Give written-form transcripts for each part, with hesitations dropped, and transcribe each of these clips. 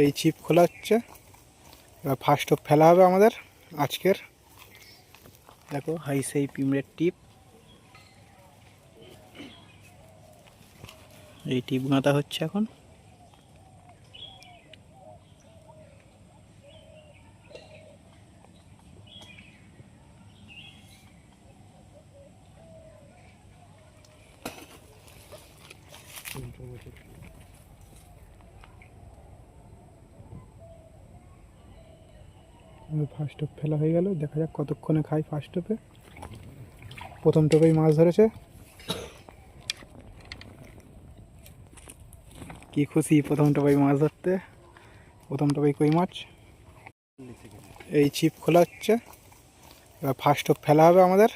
এই ছিপ খোলা হচ্ছে, এবার ফার্স্ট টোপ ফেলা হবে আমাদের আজকের। দেখো হাই সেই পিমড়ের টিপ, এই টিপ গাঁথা হচ্ছে এখন। ফার্স্ট টোপ ফেলা হয়ে গেল, দেখা যাক কতক্ষণে খাই ফার্স্ট টোপে। প্রথম টোপেই মাছ ধরেছে, কি খুশি প্রথম টোপেই মাছ ধরতে, প্রথম টোপেই কই মাছ। এই ছিপ খোলা হচ্ছে, এবার ফার্স্ট টোপ ফেলা হবে আমাদের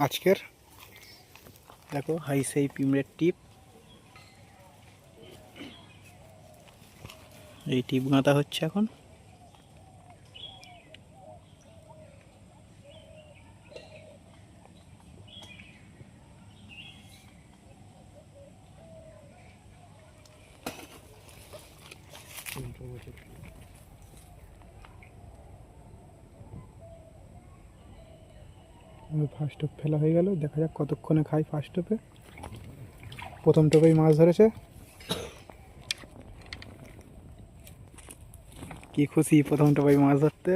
আজকের। দেখো হাই সেই পিমড়ের টিপ, এই টিপ গাঁথা হচ্ছে এখন। ফার্স্ট টোপ ফেলা হয়ে গেল, দেখা যাক কতক্ষণে খাই ফার্স্ট টোপে। প্রথম টোপেই মাছ ধরেছে, কি খুশি প্রথম টোপেই মাছ ধরতে।